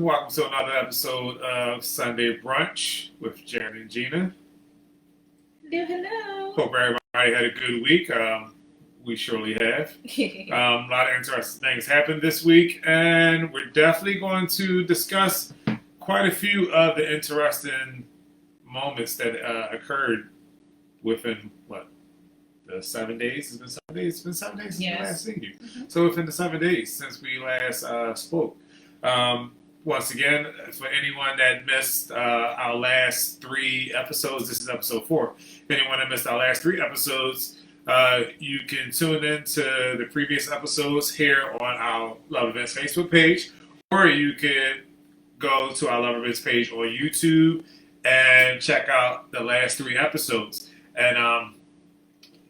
everyone. Welcome to another episode of Sunday Brunch with Jarrard and Gina. Hello. Hope everybody had a good week. We surely have. A lot of interesting things happened this week, and we're definitely going to discuss quite a few of the interesting moments that occurred within, the 7 days? It's been 7 days? It's been 7 days since we last seen you. Mm-hmm. So within the 7 days since we last spoke. Once again, for anyone that missed our last 3 episodes, this is episode 4. If anyone that missed our last 3 episodes, you can tune in to the previous episodes here on our Love Events Facebook page, or you can go to our Love Events page on YouTube and check out the last 3 episodes. And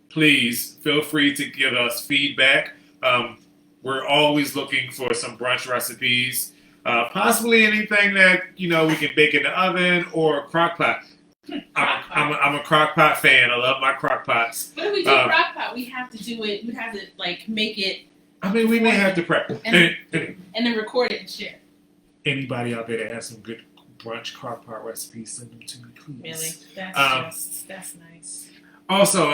please feel free to give us feedback. We're always looking for some brunch recipes, possibly anything that we can bake in the oven or crock pot. I'm a crock pot fan. I love my crock pots. But if we do crock pot, we have to do it. We have to make it. I mean, we may have to prep and then record it and share. Anybody out there that has some good brunch crock pot recipes, send them to me, please. Really, that's nice. Also,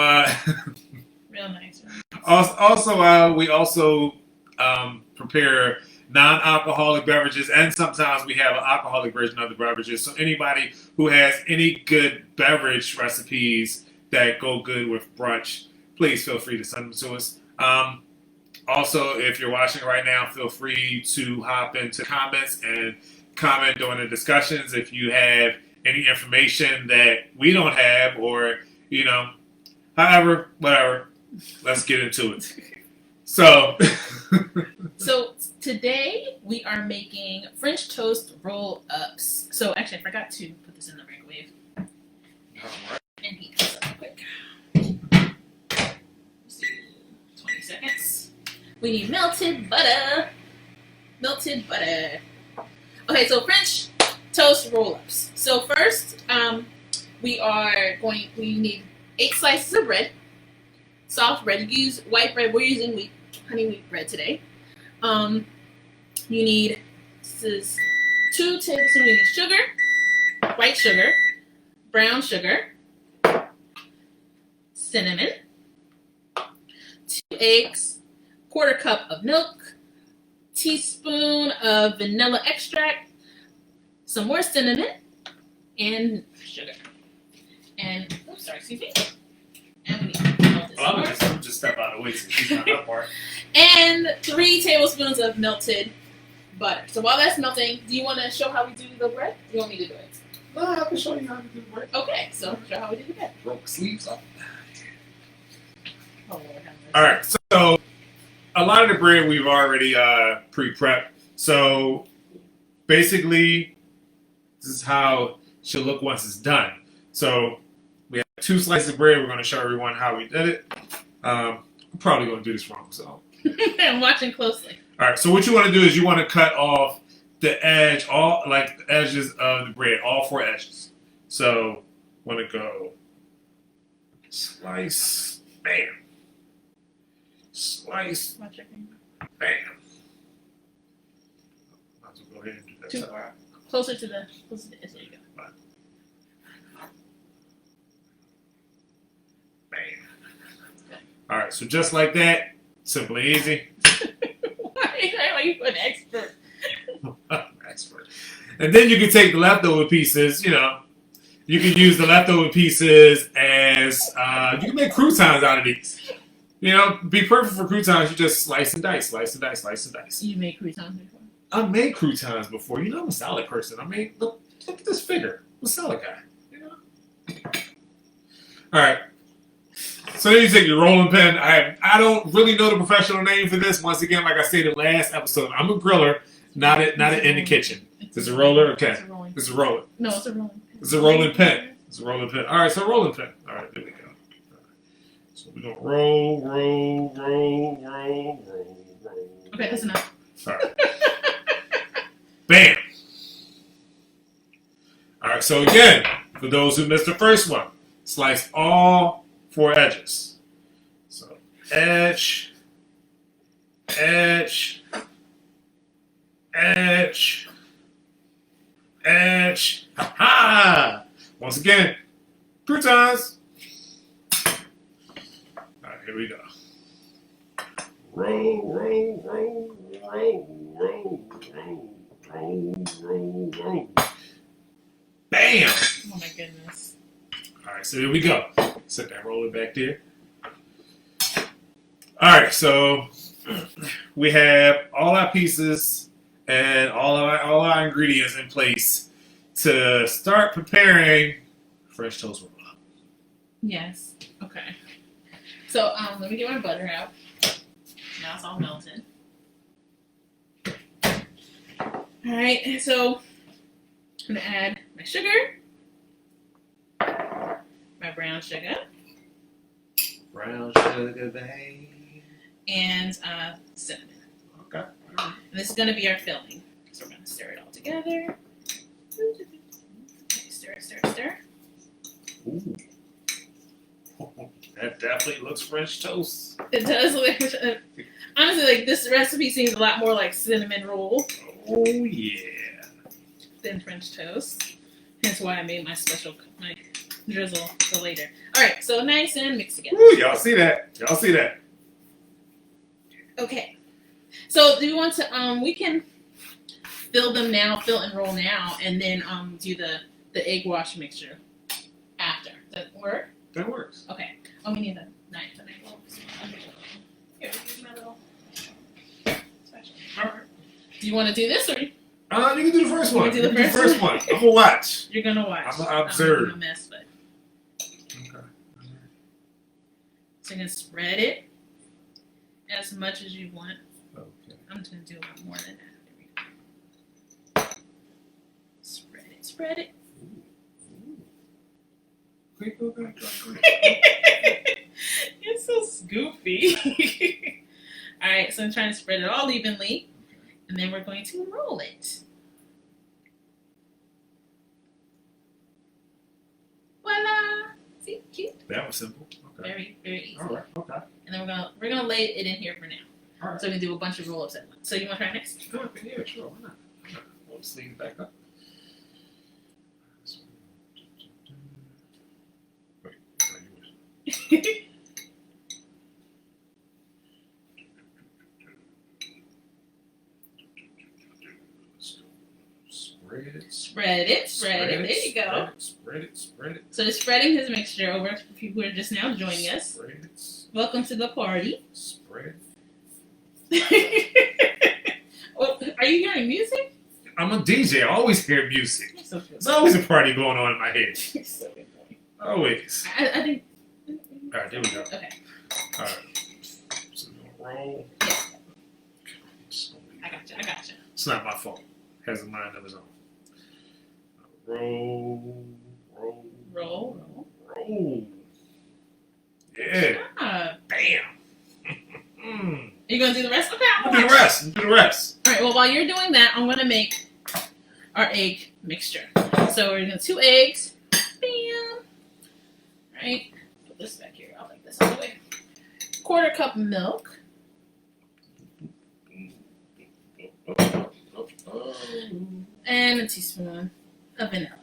real nice. Also, we also prepare non-alcoholic beverages, and sometimes we have an alcoholic version of the beverages. So anybody who has any good beverage recipes that go good with brunch, please feel free to send them to us. Also, if you're watching right now, feel free to hop into comments and comment during the discussions if you have any information that we don't have, or however, whatever. Let's get into it. So today we are making French toast roll-ups. So actually, I forgot to put this in the microwave. All right. And heat this up real quick. Let's do 20 seconds. We need melted butter. Okay, so French toast roll-ups. So first, we need 8 slices of bread. Soft bread. You use white bread. We're using honey wheat bread today. You need 2 tablespoons of sugar, white sugar, brown sugar, cinnamon, 2 eggs, 1/4 cup of milk, teaspoon of vanilla extract, some more cinnamon, and sugar. And excuse me. And we need I'm just step out of the way so she's not up part. And 3 tablespoons of melted butter. So while that's melting, do you want to show how we do the bread? Do you want me to do it? No, I can show you how to do the bread. Okay, so show how we do the bread. Broke the sleeves off. Oh, Lord, have mercy. All right, so a lot of the bread we've already pre-prepped. So basically, this is how it should look once it's done. So we have 2 slices of bread. We're going to show everyone how we did it. I'm probably going to do this wrong, so. I'm watching closely. All right, so what you want to do is you want to cut off the edge, the edges of the bread, all 4 edges. So, want to go slice, bam, slice, bam. Might as well go ahead and do that. Too far. Closer to the edge. There you go. Bam. All right, so just like that, simple and easy. Why are you an expert? Expert. And then you can take the leftover pieces, you can use the leftover pieces as, you can make croutons out of these. Be perfect for croutons, you just slice and dice. You made croutons before? I made croutons before. I'm a salad person. Look at this figure. I'm a salad guy. All right. So then you take your rolling pin. I don't really know the professional name for this. Once again, like I said in the last episode, I'm a griller, not in the kitchen. It's a roller? Okay. It's a roller. No, it's a rolling pin. It's a rolling pin. It's a rolling pin. All right, so rolling pin. All right, there we go. So we're going to roll. Okay, that's enough. All right. Bam. All right, so again, for those who missed the first one, slice all 4 edges. So edge, edge, edge, And ha! Once again, croutons. All right, here we go. Roll, roll, roll, roll, roll, roll, roll, roll, roll. Bam! Oh my goodness. All right, so here we go. Set that roller back there. All right, so we have all our pieces and all our ingredients in place to start preparing French toast roll up. Yes. Okay. So let me get my butter out. Now it's all melted. All right. So I'm gonna add my sugar, my brown sugar, Brown sugar, babe. and cinnamon. Okay. And this is gonna be our filling. So we're gonna stir it all together. Stir, stir, stir. Ooh. That definitely looks French toast. It does look. Honestly, like this recipe seems a lot more like cinnamon roll Oh yeah. than French toast. Hence why I made my drizzle for later. All right, so nice and mixed together. Ooh, y'all see that? Y'all see that? Okay. So do you want to? We can fill them now, fill and roll now, and then do the egg wash mixture after. Does that work? That works. Okay. Oh, we need a knife and a Here, here's my little special. All right. Do you want to do this or? You can do the first one. You can do the You first one. I'm gonna watch. You're gonna watch. I'm gonna observe. I'm gonna mess, but Okay. so you're gonna spread it as much as you want. Okay. I'm just gonna do a lot more than that. There we go. Spread it. Spread it. Quick, go back. You're so scoopy. All right, so I'm trying to spread it all evenly, and then we're going to roll it. Voila! See, cute. That was simple. Okay. Very, very easy. All right. Okay. And then we're gonna lay it in here for now. All right. So we can do a bunch of roll-ups at once. So you want to try next? Okay, yeah, sure. Why not? We'll sleeve it back up. Wait, no, you Spread it. Spread it. Spread it. There you go. Spread it. Spread it. So he's spreading his mixture over for people who are just now joining us. Spread it. Welcome to the party. Spread. Oh, are you hearing music? I'm a DJ. I always hear music. You're so good. There's always a party going on in my head. You're so good boy. Always. I think. All right, there we go. Okay. All right. So we're gonna roll. Yeah. Okay. I got you. I got you. It's not my fault. Has a mind of his own. Roll. Roll. Roll. Roll. Yeah. Ah. Bam. You gonna do the rest? Okay. Do the rest. Do the rest. All right. Well, while you're doing that, I'm gonna make our egg mixture. So we're gonna 2 eggs. Bam. All right. Put this back here. I'll make this all the way. 1/4 cup milk. And a teaspoon of vanilla.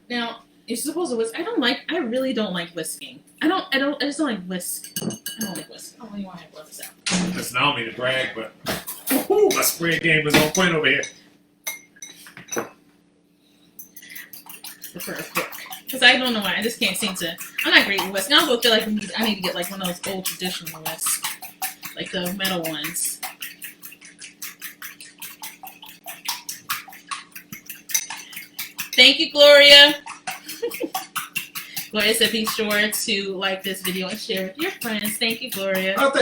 Now, you're supposed to whisk. I really don't like whisking. I just don't like whisk. I don't like whisk. I don't even want to blow this out. Listen, I don't mean to brag, but my spread game is on point over here. Prefer a fork. Because I don't know why. I just can't seem to. I'm not great with whisk. I also feel like I need to get like one of those old traditional whisks. Like the metal ones. Thank you, Gloria. Gloria said be sure to like this video and share with your friends. Thank you, Gloria. Oh,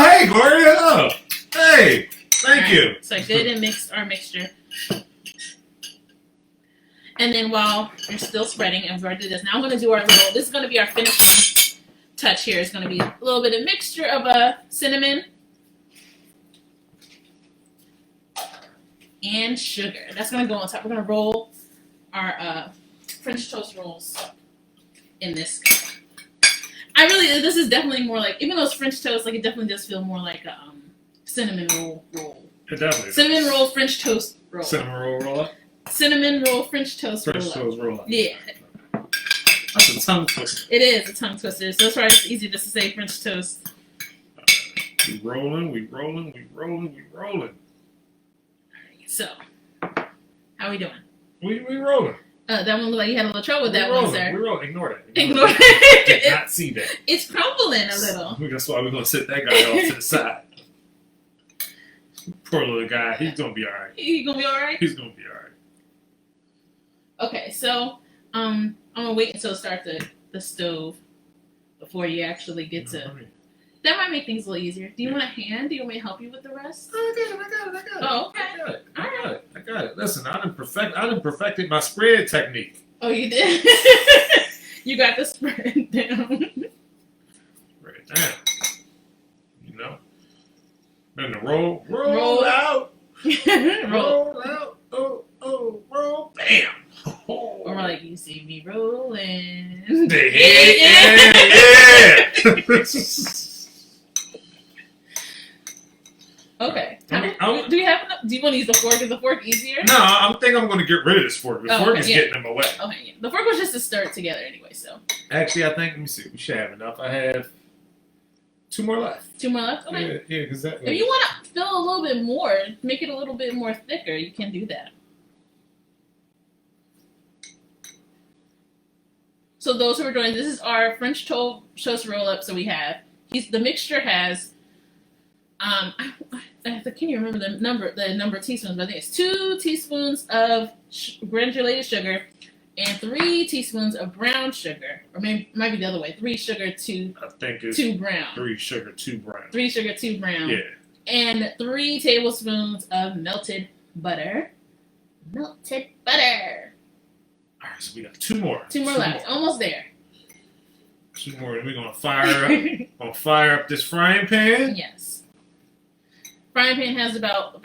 hey, Gloria. Oh, hey. Thank you. So I did and mixed our mixture. And then while you're still spreading, and we're going to do this, now I'm going to do this is going to be our finishing touch here. It's going to be a little bit of mixture of cinnamon and sugar. That's going to go on top. We're going to roll our French toast rolls in this. This is definitely more like, even though it's French toast, like it definitely does feel more like a cinnamon roll. It definitely Cinnamon roll, French toast roll. Cinnamon roll up. cinnamon roll French toast roll-up. French toast roll-up. Yeah. That's a tongue twister. It is a tongue twister. So it's probably easy just to say French toast. We rolling, we rolling, we rolling, we rolling. So, how we doing? We rolling. That one looked like you had a little trouble with that rolling, one, sir. We rolling. Ignore that. Ignore Did it. not see that. It's crumbling a little. That's why we're going to sit that guy off to the side. Poor little guy. He's going to be all right. You gonna be all right? He's going to be all right. Okay, so I'm gonna wait until it starts the stove before you actually get to. That might make things a little easier. Do you want a hand? Do you want me to help you with the rest? I got it. Oh, okay. I got it. Listen, I done perfected my spread technique. Oh, you did? You got the spread down. Spread down. You know? Then the roll out. Roll out. Oh, roll. Bam. Or like, you see me rolling. Yeah. Okay. Do you have enough? Do you want to use the fork? Is the fork easier? No, I think I'm going to get rid of this fork. The fork is getting in my way. Okay, yeah. The fork was just to stir it together anyway, so. Actually, I think, let me see. We should have enough. I have 2 more left. 2 more left? Okay. Yeah, because that. If you want to fill a little bit more, make it a little bit more thicker, you can do that. So those who are joining, this is our French toast roll-up. So we have, the mixture has, I can't even remember the number of teaspoons, but I think it's 2 teaspoons of granulated sugar and 3 teaspoons of brown sugar, or maybe it might be the other way. 3 sugar, 2. I think it's 2 brown. 3 sugar, 2 brown. 3 sugar, 2 brown. Yeah. And 3 tablespoons of melted butter. Melted butter. All right, so we got 2 more. 2 more left. Almost there. 2 more. We're gonna fire up this frying pan. Yes. Frying pan has about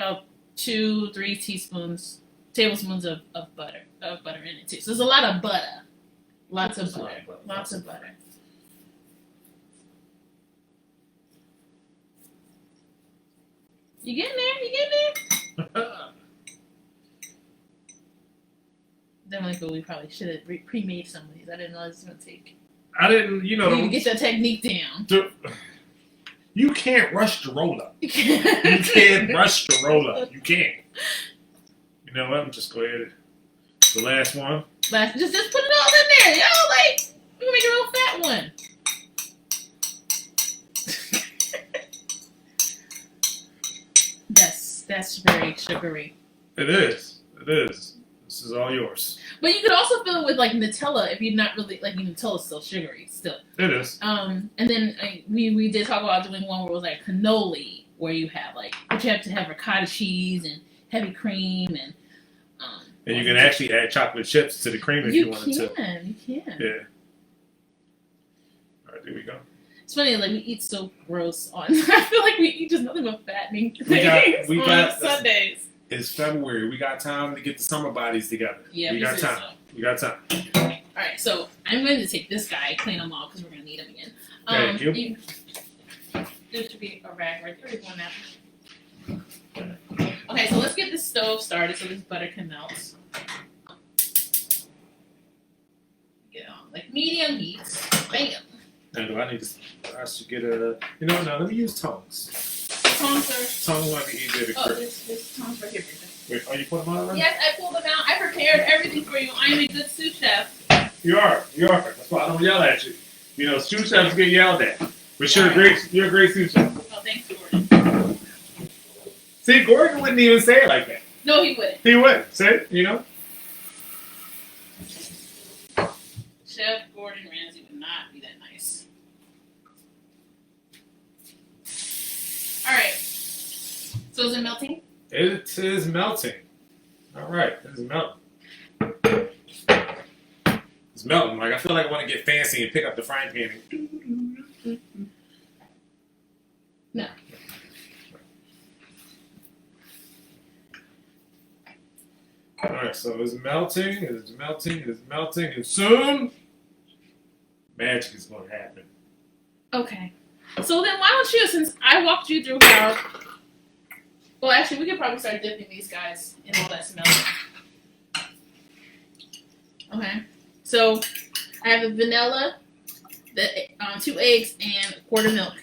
2-3 tablespoons of butter in it too. So there's a lot of butter. Lots of butter. You getting there? Definitely, but we probably should have pre-made some of these. I didn't know this was going to take. You know. You need to get your technique down. You can't rush the roll-up. You can't rush the roll-up. You can't. You know what? I'm just go ahead. The last one. Just put it all in there. Yo, like, we're going to make a real fat one. That's very sugary. It is. This is all yours. But you could also fill it with like Nutella if you're not really like Nutella's still sugary still. It is. And then we did talk about doing one where it was like cannoli, where you have but you have to have ricotta cheese and heavy cream and. And you can actually add chocolate chips to the cream if you wanted to. You can. Yeah. All right, there we go. It's funny, like we eat so gross on. I feel like we eat just nothing but fattening things on Sundays. It's February. We got time to get the summer bodies together. Yeah, we got time. So. We got time. All right, so I'm going to take this guy, clean him off because we're going to need him again. Thank you. There should be a rag right there. One napkin. Okay, so let's get the stove started so this butter can melt. Get on like medium heat. Bam. Now, do I need to? I should get a. You know, now let me use tongs. Tongs might be easier to grip. Oh, there's tongs right here. Wait, are you putting them on? Yes, I pulled them out. I prepared everything for you. I'm a good sous chef. You are. That's why I don't yell at you. You know, sous chefs get yelled at. But you're a great sous chef. Oh, thanks, Gordon. See, Gordon wouldn't even say it like that. No, he wouldn't. He wouldn't. Say it, you know? Chef Gordon Ramsay would not be that nice. Alright. So is it melting? It is melting. Alright, it's melting. It's melting. Like, I feel like I want to get fancy and pick up the frying pan and... No. Alright, so it's melting, and soon magic is going to happen. Okay. So then why don't you, since I walked you through how... Well, actually, we could probably start dipping these guys in all that smell. Okay. So I have a vanilla, 2 eggs, and a quart of milk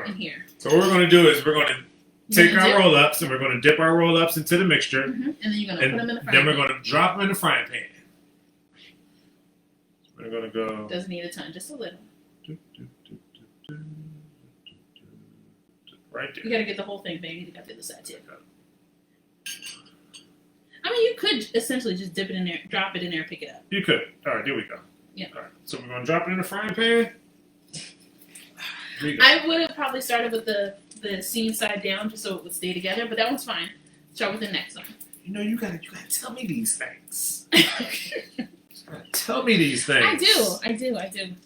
in here. So what we're going to do is we're going to take our dip? roll-ups and we're going to dip our roll-ups into the mixture. And then you're going to put them in the frying Then we're pan. going to drop them in the frying pan. We're going to go... Doesn't need a ton, just a little. Right there. You got to get the whole thing, baby. You got to get the side too. I mean, you could essentially just dip it in there, drop it in there, and pick it up. You could. All right, there we go. Yeah. All right, so we're going to drop it in the frying pan. I would have probably started with the seam side down just so it would stay together, but that one's fine. Start with the next one. You know, you gotta tell me these things. Tell me these things. I do.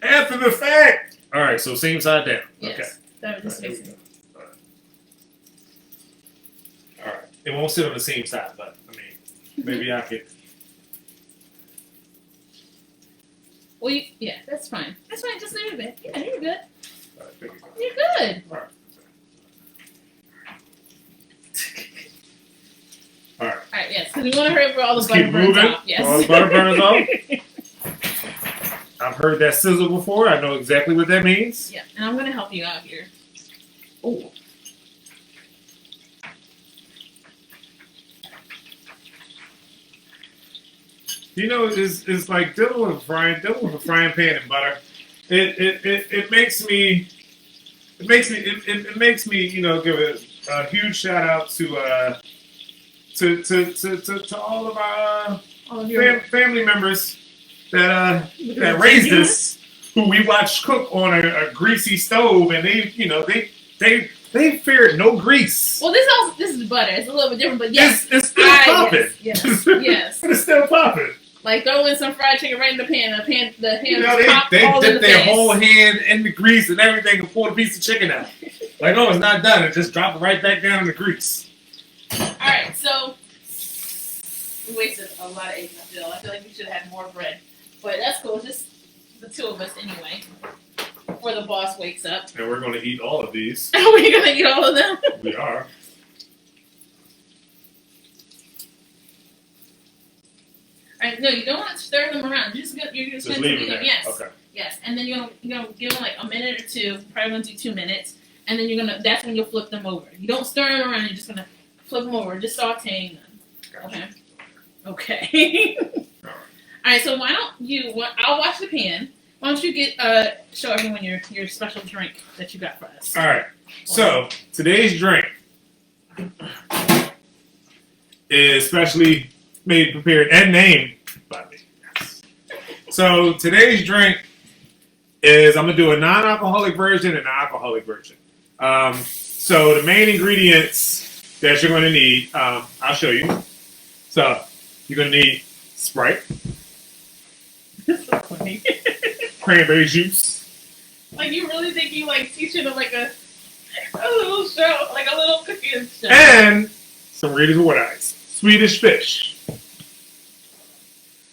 After the fact. All right, so same side down. Yes. Okay. That just All makes right, it. All right. It won't sit on the same side, but I mean, maybe I could. Well, yeah, that's fine. That's fine. Just leave it a bit. Yeah, you're good. All right, there we go. You're good. All right. All right. All right, yes, because we want to hurry up for all the Let's butter keep burns moving. off. Yes. All the butter burns off. I've heard that sizzle before. I know exactly what that means. Yeah, and I'm going to help you out here. Oh. You know, it's like dealing with a frying pan and butter. It makes me, you know, give a huge shout out to all of our family members that raised us, who we watched cook on a greasy stove, and they feared no grease. Well, this is butter. It's a little bit different, but yes, It's still popping. Yes. It's still popping. Like throw in some fried chicken right in the pan. The hand pop They all in dip the their face. whole hand in the grease and everything and pull a piece of chicken out. Like, oh, it's not done. It just drop it right back down in the grease. All right, so we wasted a lot of eggs. I feel like we should have had more bread, but that's cool. It's just the two of us anyway. Before the boss wakes up, And we're going to eat all of these. are we gonna eat all of them? We are. All right, no, you don't want to stir them around. You're just gonna Just leave leave them. them there. Yes. Okay. Yes, and then you're gonna give them like a minute or two. Probably gonna do 2 minutes, and then that's when you'll flip them over. You don't stir them around. You're just gonna flip them over, just sautéing them. Gotcha. Okay. All right. All right. So why don't you? I'll wash the pan. Why don't you show everyone your special drink that you got for us? All right. So today's drink is specially made, prepared, and named by me. Yes. So today's drink is, I'm gonna do a non-alcoholic version and an alcoholic version. So the main ingredients that you're gonna need, I'll show you. So you're gonna need Sprite, That's so funny. cranberry juice, Like you really think you like teaching them like a little show, like a little cooking show? and some Reese's Wood Ice, Swedish fish.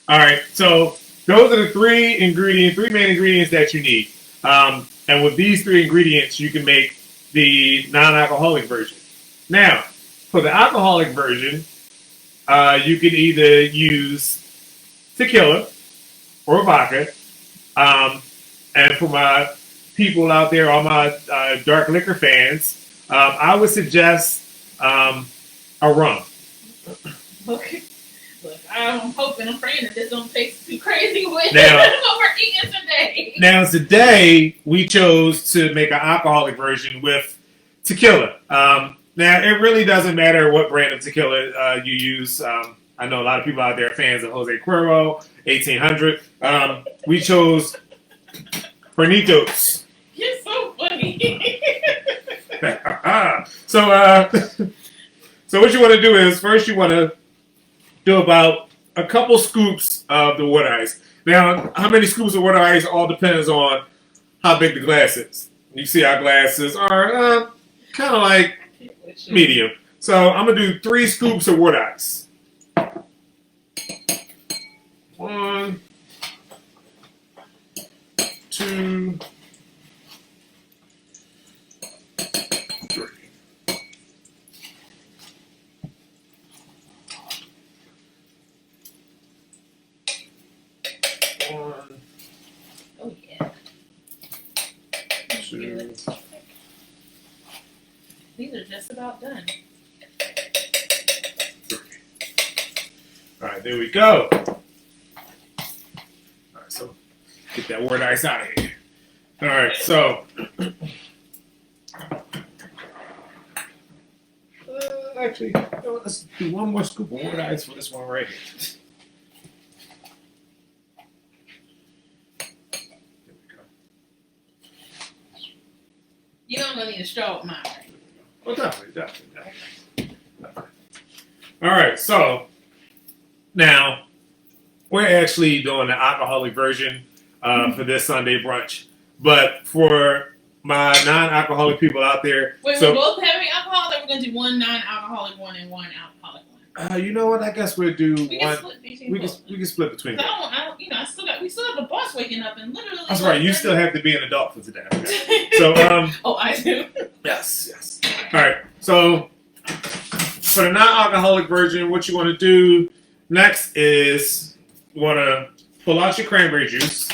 All right, so those are the three main ingredients that you need. And with these three ingredients, you can make the non-alcoholic version. Now, for the alcoholic version, you can either use tequila or vodka. And for my people out there, all my dark liquor fans, I would suggest a rum. Okay. Look, I'm hoping, I'm praying that this don't taste too crazy with Now- what we're eating today. Now, today, we chose to make an alcoholic version with tequila. Now, it really doesn't matter what brand of tequila you use. I know a lot of people out there are fans of Jose Cuervo, 1800. We chose Pernitos. You're so funny. So what you want to do is, first you want to do about a couple scoops of the wood ice. Now, how many scoops of wood ice all depends on how big the glass is. You see our glasses are kind of like medium. So I'm going to do 3 scoops of wood ice. 1, 2, 3. These are just about done. All right, there we go. All right, so get that word ice out of here. All right, so actually, you know what, let's do one more scoop of word ice for this one right here. There we go. You don't really need a straw with mine, right? Well, definitely. All right, so now we're actually doing the alcoholic version for this Sunday brunch. But for my non-alcoholic people out there, wait, so, we're both having alcohol, or we're gonna do one non-alcoholic one and one alcoholic one? you know what? I guess we'll do We can one. split between We both. can split between them. We still have the boss waking up and literally. That's right. You still have to be an adult for today. Okay. So oh, I do. Yes. All right. So for the non-alcoholic version, what you want to do next is you want to pull out your cranberry juice.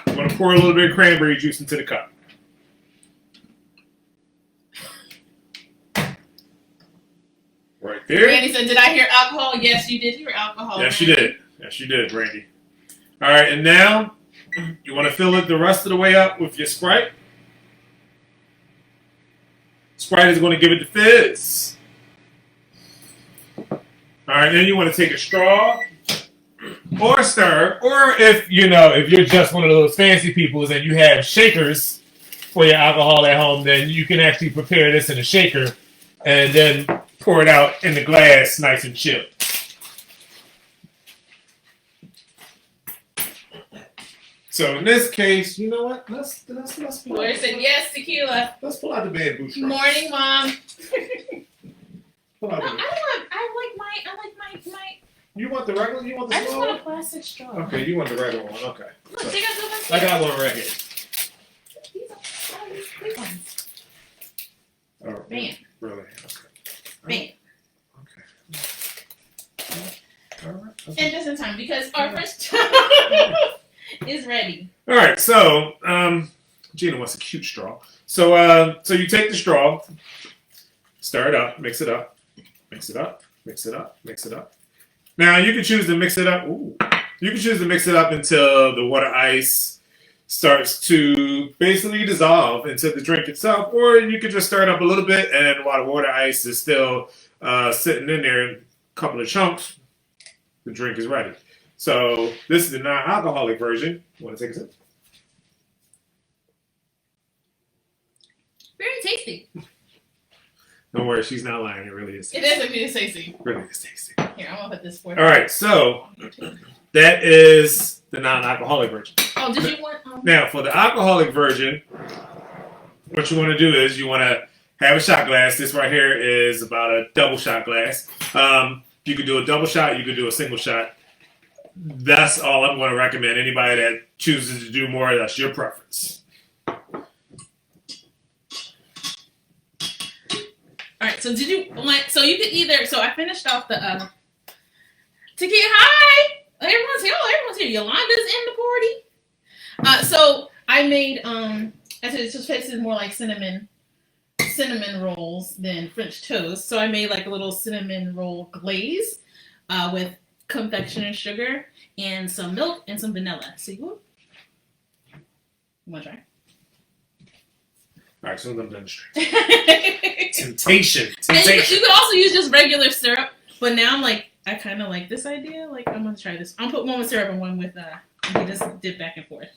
You want to pour a little bit of cranberry juice into the cup. Right there. Randy said, "Did I hear alcohol?" Yes, you did hear alcohol. Yes, you did. Yes, you did, Randy. All right, and now you want to fill it the rest of the way up with your Sprite. Sprite is going to give it the fizz. All right, then you want to take a straw or stir, or if you're just one of those fancy people and you have shakers for your alcohol at home, then you can actually prepare this in a shaker and then pour it out in the glass, nice and chilled. So in this case, you know what? Let's pull Lawyer said yes, tequila. Let's pull out the bamboo straw. Morning, Mom. Pull out the I like my. You want the regular? You want the I just small want a one? plastic straw. Okay, you want the regular one. Okay. Look, So, take out the ones. I got one right here. These are these big ones. Oh, Bam. really? Bam. Okay. All right. Okay. And just in time because our first is ready. All right. So, Gina wants a cute straw. So you take the straw, stir it up, mix it up, mix it up, mix it up, mix it up. Now you can choose to mix it up. Ooh. You can choose to mix it up until the water ice starts to basically dissolve into the drink itself, or you can just stir it up a little bit, and while the water ice is still sitting in there, a couple of chunks, the drink is ready. So this is the non-alcoholic version. You want to take a sip? Very tasty. Don't worry, she's not lying. It really is It tasty. is a bit tasty. It really is tasty. Here, I'm gonna put this for. All right, so that is the non-alcoholic version. Oh, did you want? Now, for the alcoholic version, what you want to do is you want to have a shot glass. This right here is about a double shot glass. You could do a double shot. You could do a single shot. That's all I'm going to recommend. Anybody that chooses to do more, that's your preference. All right. So did you like? So you could either. So I finished off the tequila. Hi, everyone's here. Oh, everyone's here. Yolanda's in the party. So I made I said it's just tasted more like cinnamon rolls than French toast. So I made like a little cinnamon roll glaze with confectioner sugar and some milk and some vanilla. So you want to try? All right, so I'm done straight. And Temptation. you could also use just regular syrup, but now I'm like, I kind of like this idea. Like, I'm gonna try this. I'll put one with syrup and one with we just dip back and forth.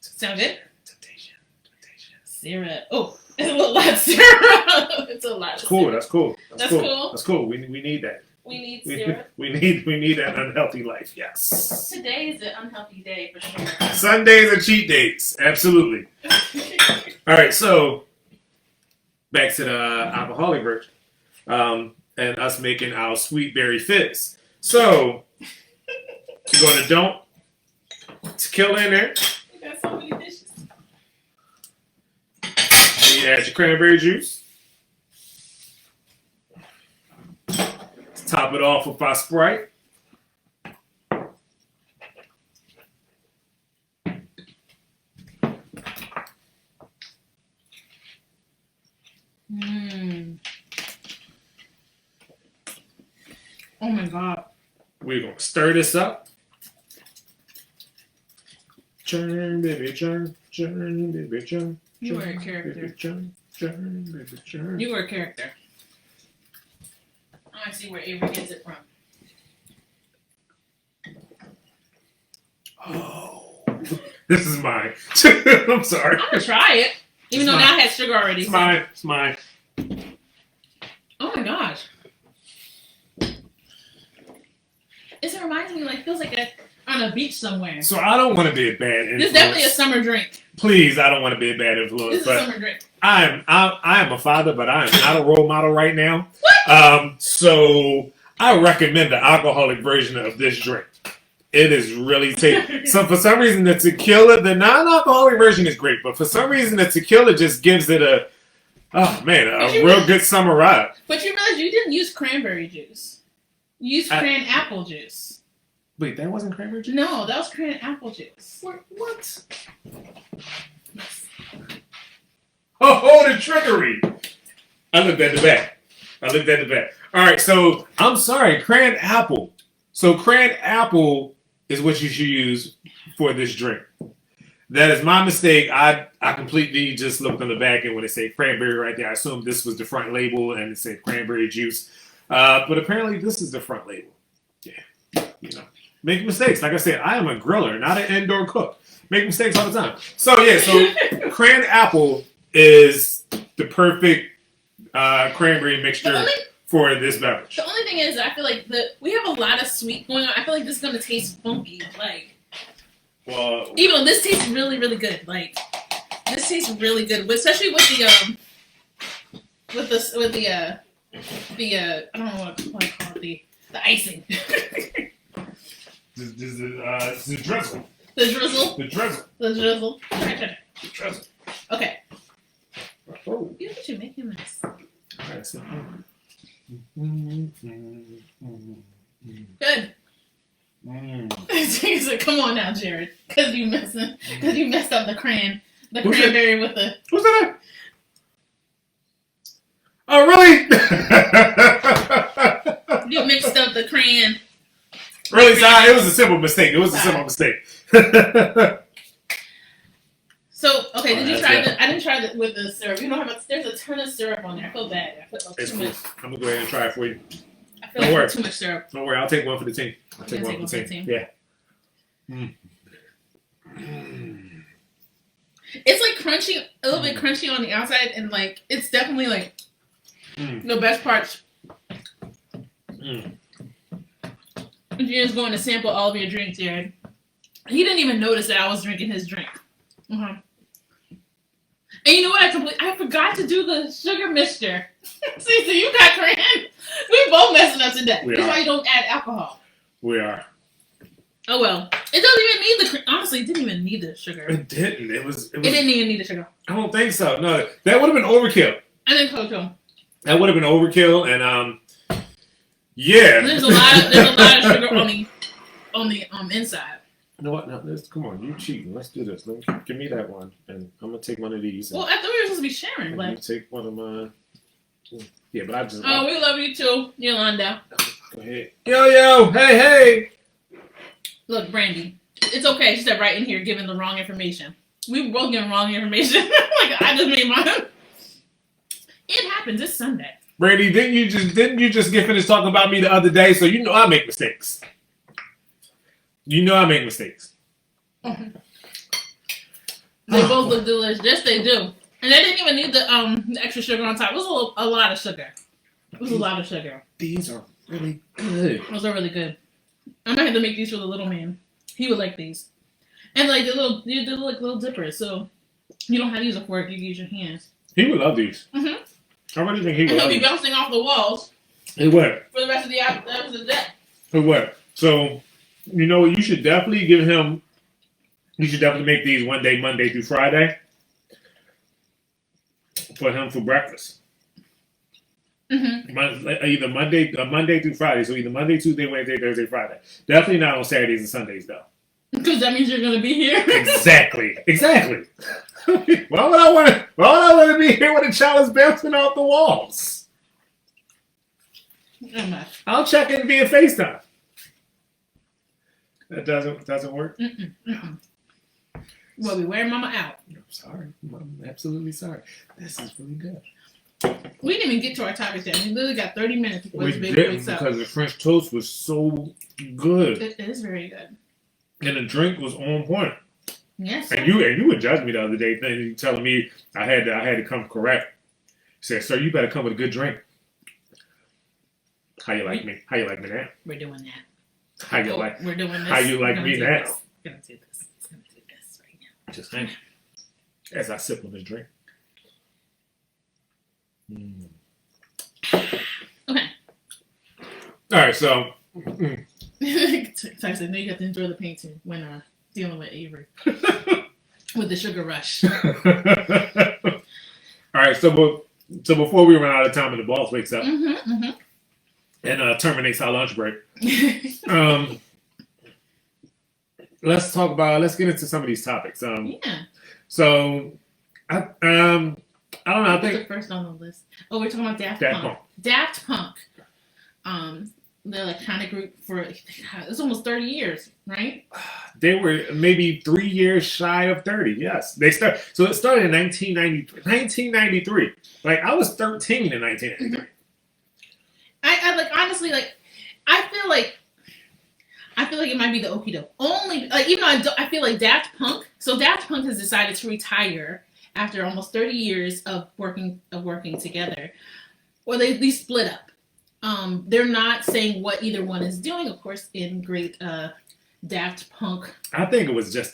Sound good? Temptation. Syrup. Oh, it's a lot of syrup. It's a lot. That's cool. Syrup. That's cool. That's cool. That's cool. We need that. We need syrup. We need that unhealthy life. Yes. Today is an unhealthy day for sure. Sundays are cheat days. Absolutely. All right, so back to the alcoholic version, and us making our sweet berry fizz. So you're going to dump tequila in there. We got so many dishes. And you add your cranberry juice. Top it off with our Sprite. God. We're going to stir this up. Churn, baby, churn. Churn, baby, churn. You were a character. Baby, churn, baby, churn. You were a character. I want to see where Avery gets it from. Oh. This is mine. I'm sorry. I'm going to try it. Even though now it has sugar already. It's mine. It's mine. Oh my gosh. It reminds me, like, feels like on a beach somewhere. So I don't want to be a bad influence. This is definitely a summer drink. Please, I don't want to be a bad influence. This is a summer drink. I am a father, but I am not a role model right now. What? So I recommend the alcoholic version of this drink. It is really tasty. So for some reason, the tequila, the non-alcoholic version is great, but for some reason, the tequila just gives it a real good summer ride. But you realize you didn't use cranberry juice. You used cran apple juice. Wait, that wasn't cranberry juice? No, that was cran apple juice. What? Oh, the trickery! I looked at the back. All right, so I'm sorry, cran apple. So cran apple is what you should use for this drink. That is my mistake. I completely just looked on the back and when it said cranberry right there, I assumed this was the front label and it said cranberry juice. But apparently this is the front label. Yeah, make mistakes. Like I said, I am a griller, not an indoor cook. Make mistakes all the time. So yeah, so cran apple is the perfect cranberry mixture for this beverage. The only thing is, I feel like we have a lot of sweet going on. I feel like this is gonna taste funky, like. Well, even though this tastes really, really good, like this tastes really good, especially with the I don't know what I call it, the icing. This is the drizzle. The drizzle. The drizzle. The drizzle. The drizzle. Okay. Oh. You look at you making this. All right, so. Good. He's like, come on now, Jarrard, because you messed up the cranberry with the. Who's that? Oh, really? You mixed up the cran. Really? It was a simple mistake. So, okay, did you try I didn't try it with the syrup. You know how much? There's a ton of syrup on there. I feel bad. I put too much. I'm gonna go ahead and try it for you. I feel like I put too much syrup. Don't worry, I'll take one for the team. I'll take one for the team. Yeah. It's like crunchy, a little bit crunchy on the outside, and like it's definitely like the best parts. Gina's going to sample all of your drinks, Jarrard. He didn't even notice that I was drinking his drink. And you know what? I forgot to do the sugar mixture. See, so you got cran. We both messing up today. That's why you don't add alcohol. We are. Oh well. It doesn't even need honestly, it didn't even need the sugar. It didn't. It didn't even need the sugar. I don't think so. No, that would have been overkill. I think so too. That would have been overkill, and yeah. There's a lot of sugar on the inside. You know what? Now, come on, you cheating. Let's do this. Give me that one, and I'm gonna take one of these. Well, I thought we were supposed to be sharing. Like, you take one of mine. Yeah, but I just. Oh, we love you too, Yolanda. Go ahead. Yo, hey. Look, Brandy, it's okay. She said right in here, giving the wrong information. We were both giving wrong information. Like I just made mine. It happens. It's Sunday. Brandy, didn't you just get finished talking about me the other day? So you know I make mistakes. You know I make mistakes. They both look delicious. Yes, they do. And they didn't even need the extra sugar on top. It was a lot of sugar. It was a lot of sugar. These are really good. Those are really good. I might have to make these for the little man. He would like these. And like the little dippers, so you don't have to use a fork. You can use your hands. He would love these. I really think he would. And he'll be bouncing off the walls. He would. For the rest of the day. He would. So, you know, you should definitely give him. You should definitely make these one day, Monday through Friday, for him for breakfast. Either Monday through Friday. So either Monday, Tuesday, Wednesday, Thursday, Friday. Definitely not on Saturdays and Sundays though. Because that means you're going to be here. Exactly. Why would I want to be here when the child is bouncing off the walls? I'll check in via FaceTime. That doesn't work. Well, we wear Mama out. I'm sorry. I'm absolutely sorry. This is really good. We didn't even get to our topics yet. We literally got 30 minutes before We this baby didn't wakes up. because the French toast was so good. It is very good. And the drink was on point. Yes. And you would judge me the other day, telling me I had to come correct. You said, "Sir, you better come with a good drink." How you like me? How you like me now? We're doing that. How you like? We're doing this. How you like me now? Gonna do this. It's gonna do this right now. Just think. As I sip on this drink. Okay. All right, so. Tyson, I know you have to enjoy the painting when dealing with Avery with the sugar rush. All right, so before we run out of time and the boss wakes up and terminates our lunch break, let's get into some of these topics. Yeah. So, I don't know. I think the first on the list. Oh, we're talking about Daft Punk. Daft Punk. They're like kind of group for it's almost 30 years, right? They were maybe 3 years shy of 30. Yes, so it started in 1993. Like I was 13 in 1993. I like honestly like I feel like it might be the okie doke. Only like even though I feel like Daft Punk. So Daft Punk has decided to retire after almost 30 years of working together, or they split up. They're not saying what either one is doing, of course, in great Daft Punk. I think it was a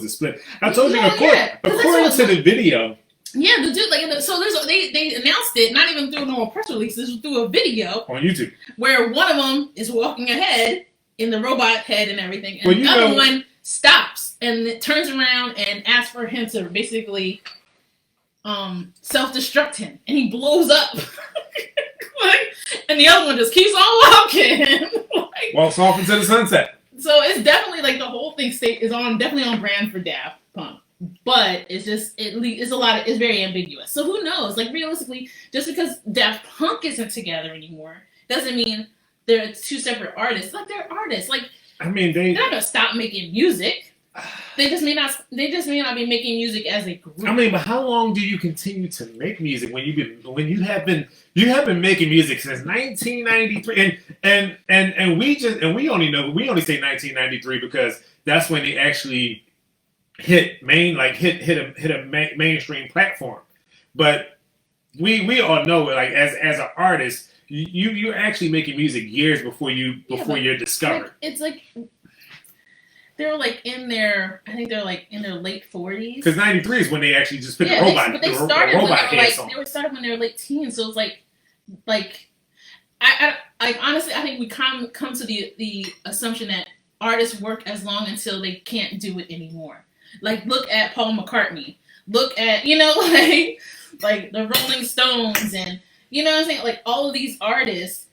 split. I told you, according to the video. Yeah, the dude, so they announced it, not even through a normal press release, this was through a video on YouTube, where one of them is walking ahead in the robot head and everything, and the other one stops and it turns around and asks for him to basically self-destruct him, and he blows up. And the other one just keeps on walking. Walks off into the sunset. So it's definitely like the whole thing is definitely on brand for Daft Punk. But it's just it's very ambiguous. So who knows? Like realistically, just because Daft Punk isn't together anymore doesn't mean they're two separate artists. Like they're artists. Like I mean they're not gonna stop making music. They just may not be making music as a group. I mean, but how long do you continue to make music when you have been making music since 1993? And we only say 1993 because that's when they actually hit a mainstream platform. But we all know, like as an artist, you're actually making music years before you're discovered. Like, it's like they're like in their late 40s. Because 93 is when they actually just put the robot. But they started when they were late teens. So it's like I honestly I think we come to the assumption that artists work as long until they can't do it anymore. Like look at Paul McCartney. Look at like the Rolling Stones, and you know what I'm saying. Like all of these artists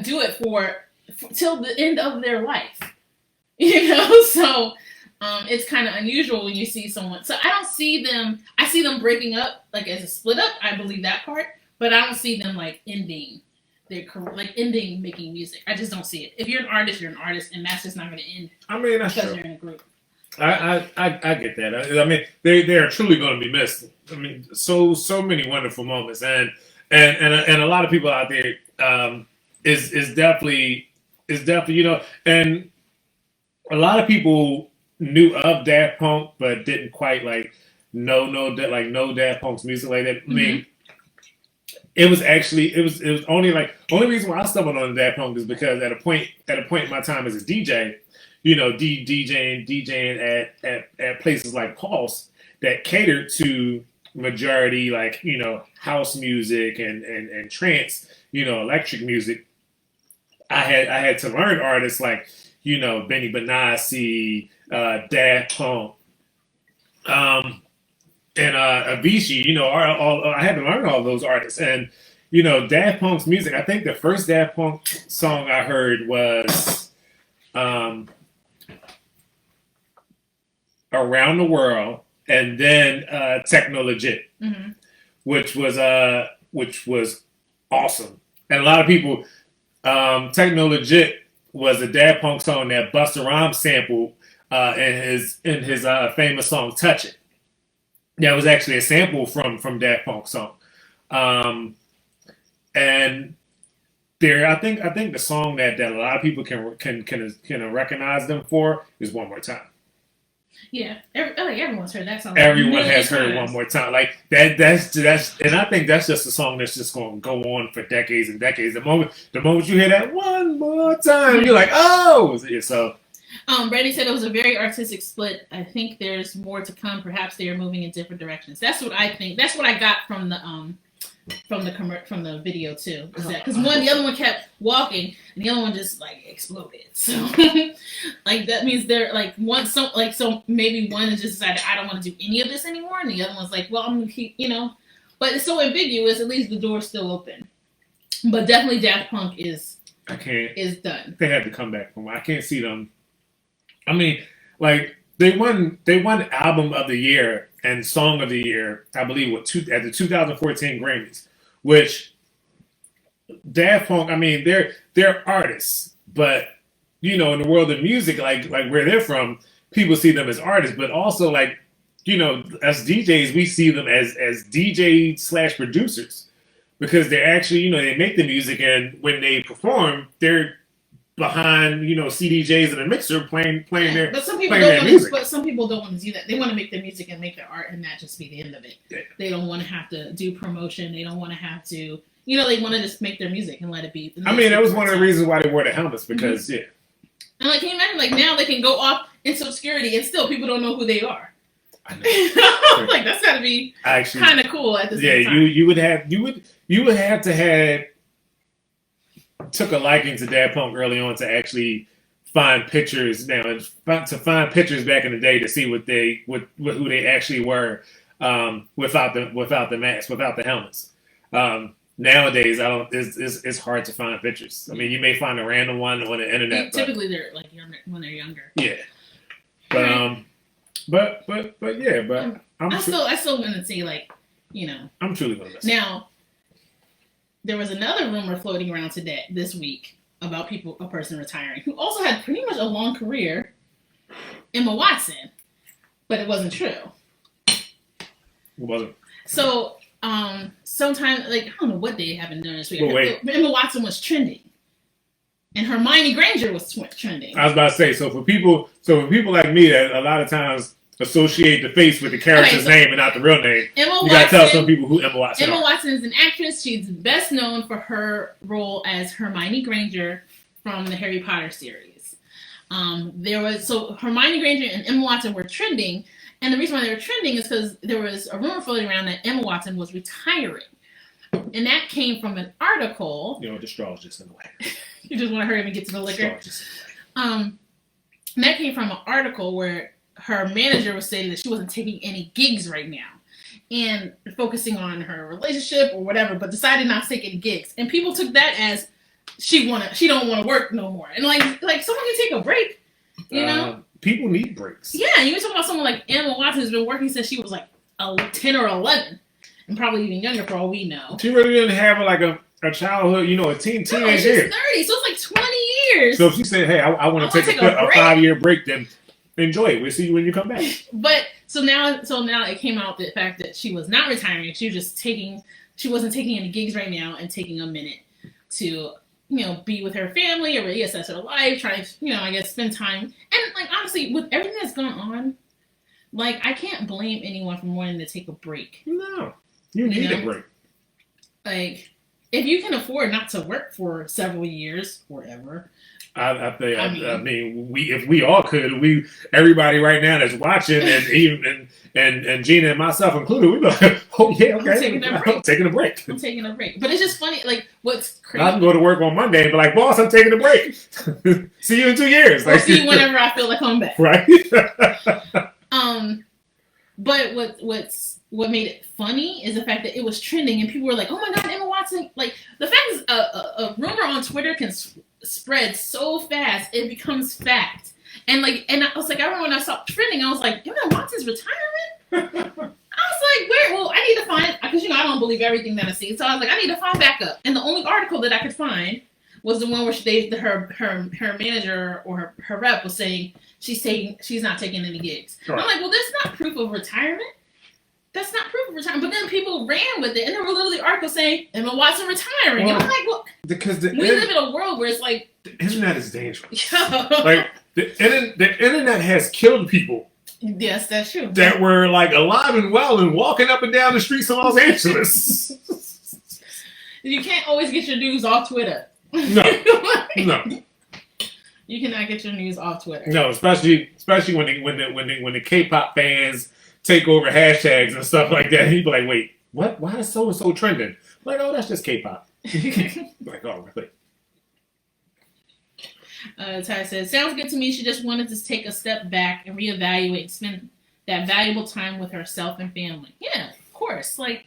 do it for till the end of their life. So it's kind of unusual when you see someone. So I see them breaking up like as a split up. I believe that part, but I don't see them like ending their career, like ending making music. I just don't see it. If you're an artist, and that's just not going to end. I mean, that's because true. You're in a group. I get that. I mean, they are truly going to be missed. I mean, so many wonderful moments, and a lot of people out there is definitely and. A lot of people knew of Daft Punk, but didn't quite know Daft Punk's music like that. I mean, it was only reason why I stumbled on Daft Punk is because at a point in my time as a DJ, DJing at places like Pulse that catered to majority house music and trance, electric music. I had to learn artists like Benny Benassi, Daft Punk, and Avicii. I had to learn all those artists, and Daft Punk's music. I think the first Daft Punk song I heard was "Around the World," and then "Techno Legit," which was awesome. And a lot of people, Techno Legit was a Daft Punk song that Busta Rhymes sampled in his famous song "Touch It." That was actually a sample from Daft Punk song. And I think the song that a lot of people can recognize them for is "One More Time." Yeah, everyone's heard that song. Everyone has heard "One More Time." Like that's, and I think that's just a song that's just going to go on for decades and decades. The moment you hear that "One More Time," you're like, oh, so. Brady said it was a very artistic split. I think there's more to come. Perhaps they are moving in different directions. That's what I think. That's what I got from the video too. Is that because the other one kept walking and the other one just like exploded. So like that means they're like so maybe one is just decided I don't want to do any of this anymore, and the other one's like, well, I'm gonna keep, but it's so ambiguous. At least the door's still open. But definitely Daft Punk is done. They had to come back from. I can't see them. I mean, like they won Album of the Year and Song of the Year, I believe, at the 2014 Grammys. Which Daft Punk, I mean, they're artists, but in the world of music, like where they're from, people see them as artists, but also like as DJs, we see them as DJ / producers because they're actually they make the music, and when they perform, they're behind CDJs and a mixer playing their music. But some people don't want to do that. They want to make their music and make their art, and that just be the end of it. Yeah. They don't want to have to do promotion. They don't want to have to they want to just make their music and let it be. I mean, that was one of the reasons why they wore the helmets because And like, can you imagine? Like now they can go off into obscurity and still people don't know who they are. I know. Like that's got to be kind of cool at the same time. Yeah, you would have to have took a liking to Daft Punk early on to actually find pictures now and to find pictures back in the day to see who they actually were without the mask, without the helmets. Nowadays, it's hard to find pictures. I mean, you may find a random one on the internet. Typically, they're like when they're younger. Yeah, but I still gonna say I'm truly gonna listen. Now. There was another rumor floating around this week about a person retiring who also had pretty much a long career, Emma Watson, but it wasn't true. It wasn't. So, sometimes, I don't know what they haven't done this week. Emma Watson was trending, and Hermione Granger was trending. I was about to say, so for people like me that a lot of times associate the face with the character's name and not the real name. You gotta tell some people who Emma Watson is. Emma Watson is an actress. She's best known for her role as Hermione Granger from the Harry Potter series. Hermione Granger and Emma Watson were trending, and the reason why they were trending is because there was a rumor floating around that Emma Watson was retiring. And that came from an article. The straw's just in the way. You just want to hurry up and get to the liquor. And that came from an article where her manager was saying that she wasn't taking any gigs right now and focusing on her relationship or whatever, but decided not to take any gigs. And people took that as she don't want to work no more. And like someone can take a break, People need breaks. Yeah, you were talking about someone like Emma Watson who's been working since she was like 10 or 11 and probably even younger for all we know. She really didn't have like a childhood, a teenage years. She's 30, so it's like 20 years. So if she said, hey, I want to take a 5-year break, then enjoy it. We'll see you when you come back. But so now it came out the fact that she was not retiring. She wasn't taking any gigs right now and taking a minute to be with her family or reassess her life, try to I guess spend time. And honestly, with everything that's gone on, I can't blame anyone for wanting to take a break. No, you need a break. If you can afford not to work for several years or ever. I mean, if we all could, everybody right now that's watching, and even and Gina and myself included, we'd be like, oh yeah, okay, I'm taking a break. I'm taking a break. But it's just funny, what's crazy. I can go to work on Monday and be like, boss, I'm taking a break. See you in 2 years. I'll see you whenever I feel like coming back. Right. But what made it funny is the fact that it was trending and people were like, oh my God, Emma Watson. The fact is, a rumor on Twitter can spread so fast, it becomes fact. And I was like, I remember when I saw trending, I was like, Emma Watson's retiring? I was like, where? Well, I need to find, because I don't believe everything that I see. So I was like, I need to find backup. And the only article that I could find was the one where her manager or her rep was saying she's not taking any gigs. Sure. I'm like, well, that's not proof of retirement. That's not proof of retirement. But then people ran with it, and there were literally articles saying Emma Watson retiring. Well, and I'm like, well, because we live in a world where it's like the internet is dangerous. Like the internet has killed people. Yes, that's true. That were like alive and well and walking up and down the streets of Los Angeles. You can't always get your news off Twitter. No. You cannot get your news off Twitter. No, especially when the K-pop fans take over hashtags and stuff like that. He'd be like, wait, what? Why is so and so trending? I'm like, oh, that's just K-pop. Like, oh, really? Ty says, sounds good to me. She just wanted to take a step back and reevaluate and spend that valuable time with herself and family. Yeah, of course. Like,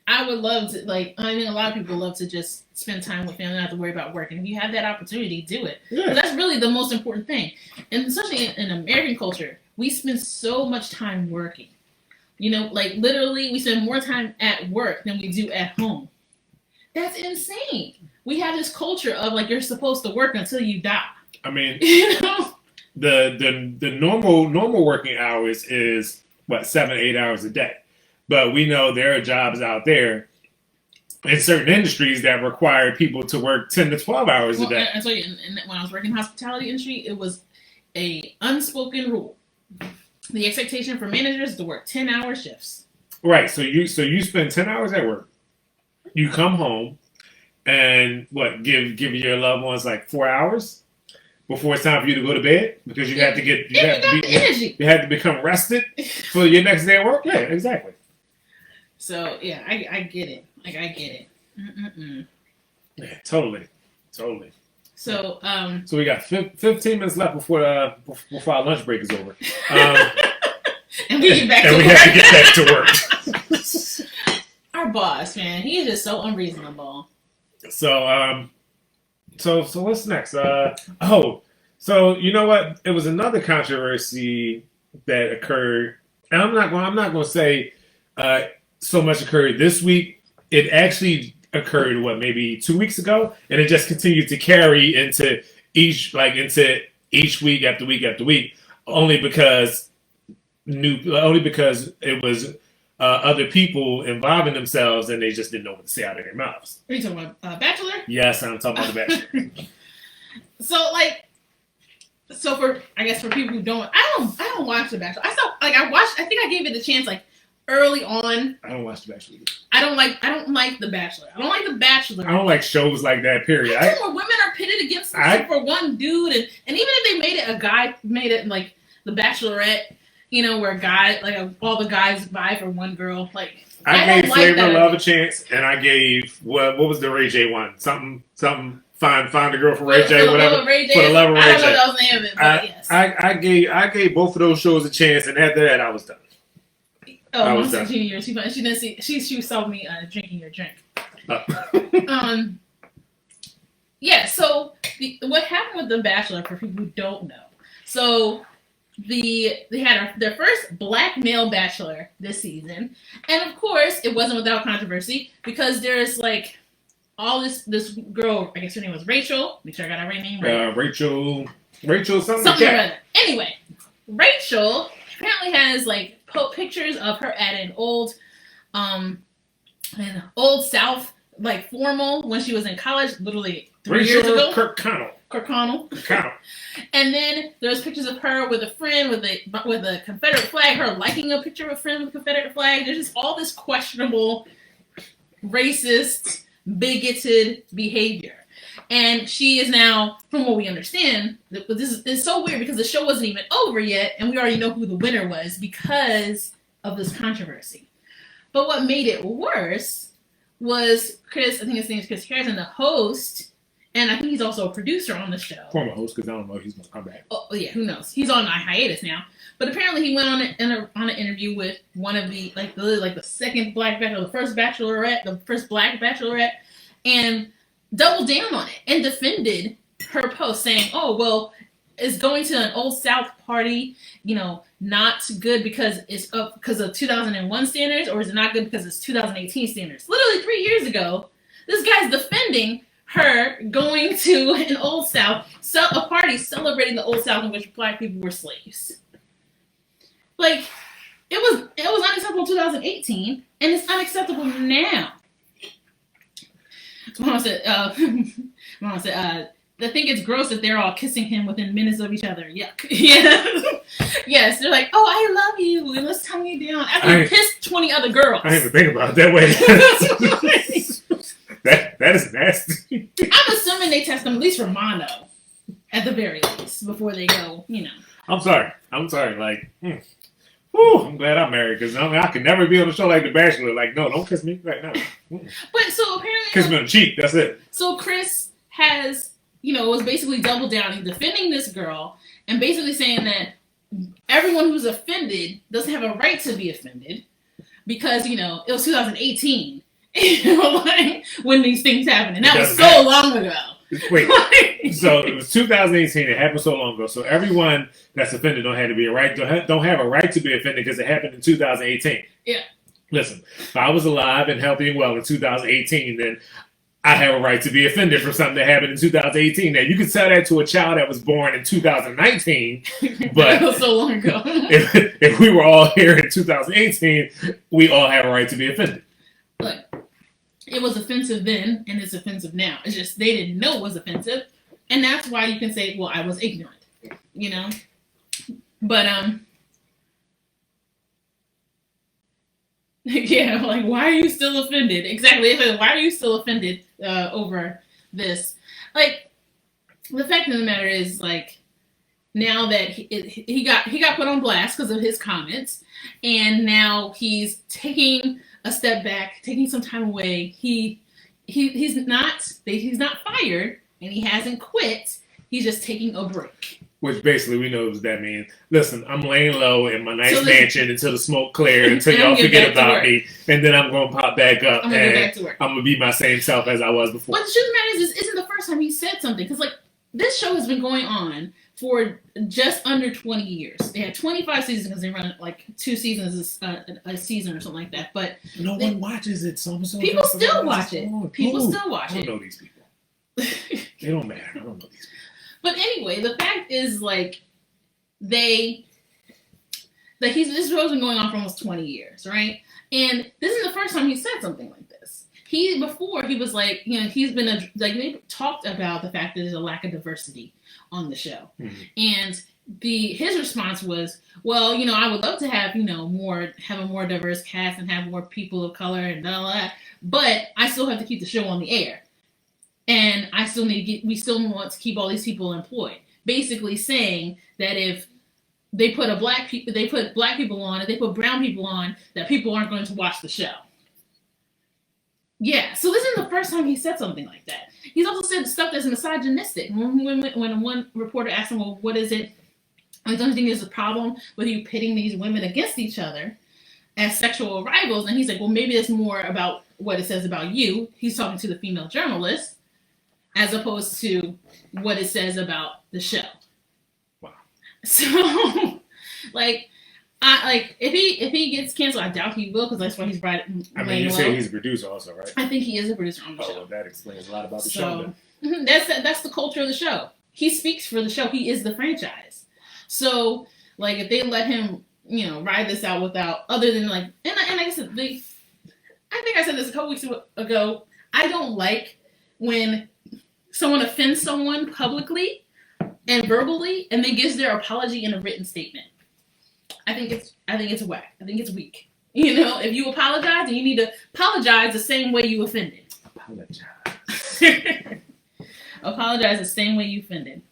I would love to, like, I mean, a lot of people love to just spend time with family, not have to worry about work. And if you have that opportunity, do it. Yeah. That's really the most important thing. And especially in American culture, we spend so much time working. You know, like, literally, we spend more time at work than we do at home. That's insane. We have this culture of, like, you're supposed to work until you die. I mean, you know? The normal working hours is, 7-8 hours a day. But we know there are jobs out there in certain industries that require people to work 10 to 12 hours a day. I tell you, when I was working in the hospitality industry, it was a unspoken rule. The expectation for managers is to work 10-hour shifts. Right. So you spend 10 hours at work. You come home and give your loved ones like 4 hours before it's time for you to go to bed because you have to become rested for your next day at work. Yeah, exactly. So yeah, I get it. Like I get it. Mm-mm-mm. Yeah, totally. So so we got 15 minutes left before our lunch break is over. And we get back. And we have to get back to work. Our boss, man, he is just so unreasonable. So what's next? So you know what? It was another controversy that occurred, and I'm not going to say so much occurred this week. It actually occurred maybe 2 weeks ago, and it just continued to carry into each week after week after week, only because it was other people involving themselves, and they just didn't know what to say out of their mouths. Are you talking about Bachelor? Yes, I'm talking about The Bachelor. So for people who don't, I don't watch The Bachelor. I think I gave it a chance early on. I don't watch The Bachelor either. I don't like The Bachelor. I don't like The Bachelor. I don't like shows like that, period. Where women are pitted against for one dude, and even if they made it like The Bachelorette, you know, where all the guys vie for one girl. Like I gave Flavor Love a chance, and I gave what was the Ray J one? Something. Find a girl for Ray J, whatever. For the love of Ray J. I don't know what else name of it, but yes. I gave both of those shows a chance, and after that, I was done. Oh, I was done. She didn't see. She saw me drinking your drink. Yeah. So what happened with The Bachelor, for people who don't know? So they had their first black male bachelor this season, and of course, it wasn't without controversy because there's all this girl. I guess her name was Rachel. Make sure I got her right name right. Rachel something like that. Anyway, Rachel apparently has pictures of her at an old South formal when she was in college, literally 3 years ago. Kirkconnell. And then there's pictures of her with a friend with a Confederate flag. Her liking a picture of a friend with a Confederate flag. There's just all this questionable, racist, bigoted behavior. And she is now, from what we understand, this is so weird because the show wasn't even over yet, and we already know who the winner was because of this controversy. But what made it worse was Chris, I think his name is Chris Harrison, the host, and I think he's also a producer on the show. Former host, because I don't know if he's going to come back. Oh, yeah, who knows? He's on a hiatus now. But apparently he went on an interview with one of the, the second black bachelor, the first black bachelorette, and doubled down on it and defended her post, saying, "Oh, well, is going to an Old South party, not good because it's up because of 2001 standards, or is it not good because it's 2018 standards? Literally 3 years ago, this guy's defending her going to an Old South, a party celebrating the Old South in which black people were slaves. Like, it was unacceptable in 2018, and it's unacceptable now. Mama said, I think it's gross that they're all kissing him within minutes of each other. Yuck. Yeah. Yes, they're like, oh, I love you, and let's tongue you down. After you kissed 20 other girls. I didn't even think about it that way. that is nasty. I'm assuming they test them at least for mono, at the very least, before they go, I'm sorry. Like, whew, I'm glad I'm married, because I could never be on a show like The Bachelor. Like, no, don't kiss me right now. But so apparently... Kiss me on the cheek, that's it. So Chris has... was basically double downing, defending this girl, and basically saying that everyone who's offended doesn't have a right to be offended because, it was 2018, when these things happened, and that was so long ago. Wait, so it was 2018, it happened so long ago, so everyone that's offended don't have a right to be offended because it happened in 2018. Yeah. Listen, if I was alive and healthy and well in 2018, then I have a right to be offended for something that happened in 2018. Now, you could tell that to a child that was born in 2019, but that was so long ago. if we were all here in 2018, we all have a right to be offended. Look, it was offensive then, and it's offensive now. It's just they didn't know it was offensive, and that's why you can say, well, I was ignorant, But, yeah, like, why are you still offended? Exactly. Why are you still offended over this? Like, the fact of the matter is, like, now that he got put on blast because of his comments, and now he's taking a step back, taking some time away. He's not fired, and he hasn't quit. He's just taking a break. Which basically we know what that means. Listen, I'm laying low in my nice mansion until the smoke clears, until y'all forget about me, and then I'm going to pop back up, and I'm going to be my same self as I was before. What the truth of the matter is, this isn't the first time he said something, because, like, this show has been going on for just under 20 years. They had 25 seasons because they run, like, 2 seasons a season or something like that, but... No one watches it, so people still watch it. People still watch it. I don't know these people. They don't matter. I don't know these people. But anyway, the fact is, like, this show's been going on for almost 20 years, right? And this is the first time he said something like this. Before he was like, he's been they talked about the fact that there's a lack of diversity on the show, and his response was, well, I would love to have have a more diverse cast and have more people of color and blah, blah, blah, but I still have to keep the show on the air. And we still want to keep all these people employed. Basically saying that if they put black people on, if they put brown people on, that people aren't going to watch the show. Yeah, so this isn't the first time he said something like that. He's also said stuff that's misogynistic. When one reporter asked him, well, what is it? I don't think there's a problem with you pitting these women against each other as sexual rivals. And he's like, well, maybe it's more about what it says about you. He's talking to the female journalist, as opposed to what it says about the show. Wow. So, if he gets canceled, I doubt he will, because that's why he's brought it. I mean, you say he's a producer also, right? I think he is a producer on the show. Well, that explains a lot about the show. That's the culture of the show. He speaks for the show. He is the franchise. So, like, if they let him, ride this out without, other than, like, and like I said, I think I said this a couple weeks ago. I don't like when someone offends someone publicly and verbally, and then gives their apology in a written statement. I think it's whack. I think it's weak. If you apologize, then you need to apologize the same way you offended. Apologize. Apologize the same way you offended.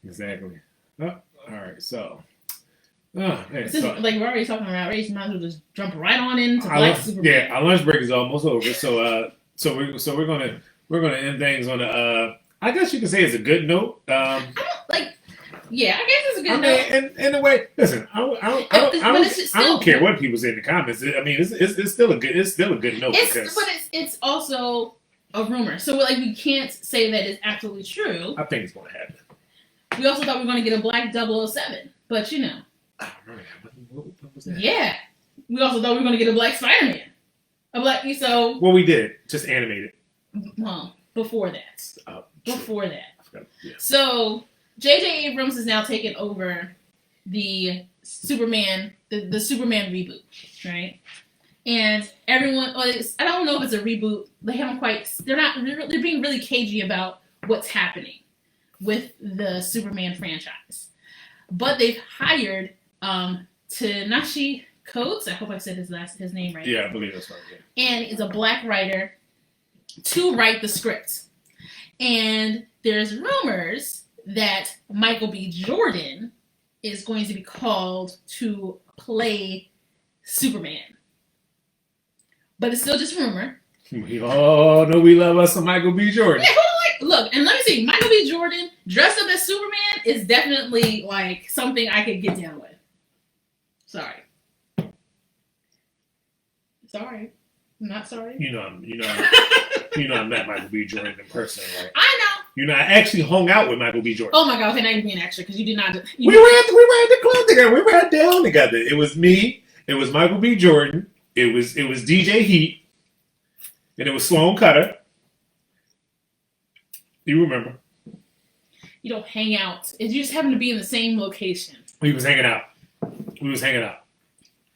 Exactly. Oh, all right. So, like we're already talking about race, you might as well just jump right on into Black Superman. Yeah, our lunch break is almost over. So we're gonna end things on a. I guess you could say it's a good note. I guess it's a good note. In a way, listen, I don't care what people say in the comments. I mean, it's still a good note. But it's also a rumor. So like we can't say that it's absolutely true. I think it's going to happen. We also thought we were going to get a black 007, but you know. I don't remember that. What was that? Yeah. We also thought we were going to get a black Spider-Man. So. Well, we did. Just animated. Well, before that. Before that. I forgot. Yeah. So J.J. Abrams is now taking over the Superman, the Superman reboot, right? And everyone, I don't know if it's a reboot. They haven't quite. They're being really cagey about what's happening with the Superman franchise. But they've hired Tanashi Coates. I hope I said his name right. Yeah, I believe that's right. Yeah. And is a black writer to write the script. And there's rumors that Michael B. Jordan is going to be called to play Superman. But it's still just rumor. We all know we love us some Michael B. Jordan. Yeah, look, and let me see. Michael B. Jordan dressed up as Superman is definitely like something I could get down with. Sorry. I'm not sorry. You know I met Michael B. Jordan in person, right? I know. You know, I actually hung out with Michael B. Jordan. Oh my God, okay, now you're being extra because you did not. We were at the club together. We were at down together. It was me. It was Michael B. Jordan. It was DJ Heat, and it was Sloan Cutter. You remember? You don't hang out. You just happen to be in the same location. We was hanging out.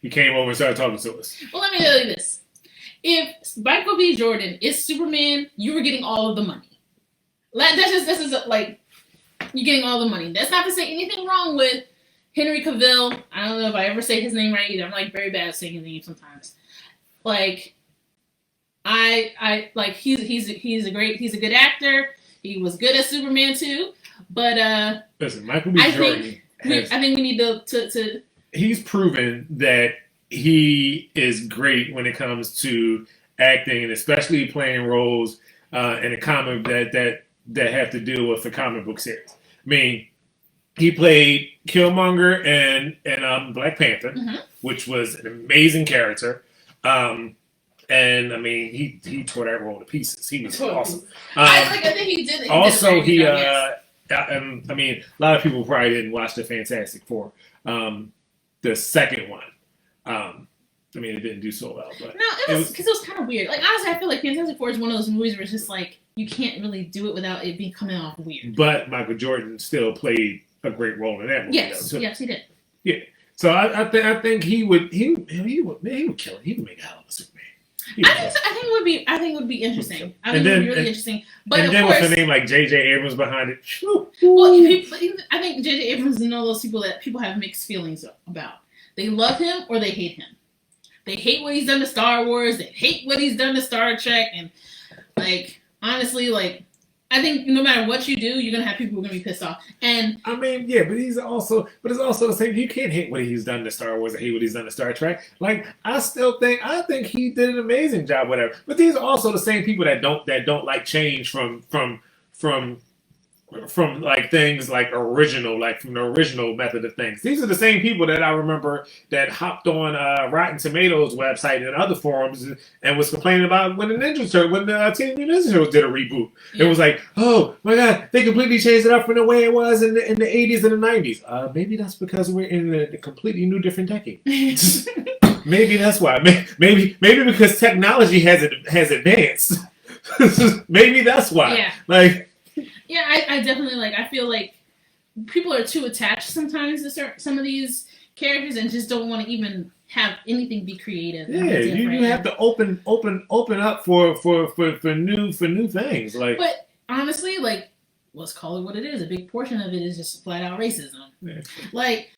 He came over and started talking to us. Well, let me tell you this. If Michael B. Jordan is Superman, you were getting all of the money. This is like, you're getting all the money. That's not to say anything wrong with Henry Cavill. I don't know if I ever say his name right either. I'm like very bad at saying his name sometimes. Like, I like he's a good actor. He was good as Superman too. But listen, Michael B. Jordan. I think we need to. He's proven that he is great when it comes to acting, and especially playing roles in a comic that have to deal with the comic book series. I mean, he played Killmonger and Black Panther, which was an amazing character. And I mean, he tore that role to pieces. He was awesome. I think he did. Also, I mean, a lot of people probably didn't watch the Fantastic Four, the second one. I mean, it didn't do so well, but no, it was kind of weird. Like honestly, I feel like Fantastic Four is one of those movies where it's just like you can't really do it without it being coming off weird. But Michael Jordan still played a great role in that movie. Yes, he did. Yeah, so I think he would kill it. He would make a hell of a Superman. I think it would be interesting. I think it would be really interesting. But and of then course, with a name like J.J. Abrams behind it. Well, I think J.J. Abrams is one of those people that people have mixed feelings about. They love him or they hate him. They hate what he's done to Star Wars. They hate what he's done to Star Trek. And like honestly, like I think no matter what you do, you're gonna have people who are gonna be pissed off. And I mean, yeah, but it's also the same. You can't hate what he's done to Star Wars and hate what he's done to Star Trek. Like I think he did an amazing job, whatever. But these are also the same people that don't like change from like things like original, like from the original method of things. These are the same people that I remember that hopped on Rotten Tomatoes website and other forums and was complaining about when the Teenage Ninja Turtles did a reboot. Yeah. It was like, oh my God, they completely changed it up from the way it was in the 80s and the 90s. Maybe that's because we're in a completely new, different decade. Maybe that's why. Maybe because technology has advanced. Maybe that's why. Yeah. Like. Yeah, I definitely I feel like people are too attached sometimes to some of these characters and just don't want to even have anything be creative. Yeah, you have to open up for new things. Like, but honestly, like, let's call it what it is. A big portion of it is just flat out racism. Yeah. Like,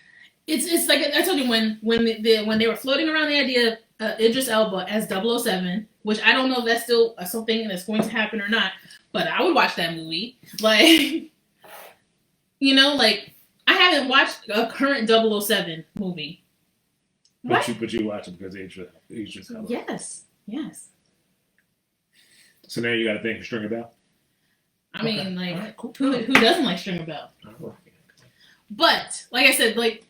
it's like I told you when they were floating around the idea of Idris Elba as 007, which I don't know if that's still something that's going to happen or not. But I would watch that movie. Like, you know, like, I haven't watched a current 007 movie. But you watch it because Idris Elba. Yes. So now you got to think of Stringer Bell? I mean, like, right, cool. Who doesn't like Stringer Bell? But, like I said, like,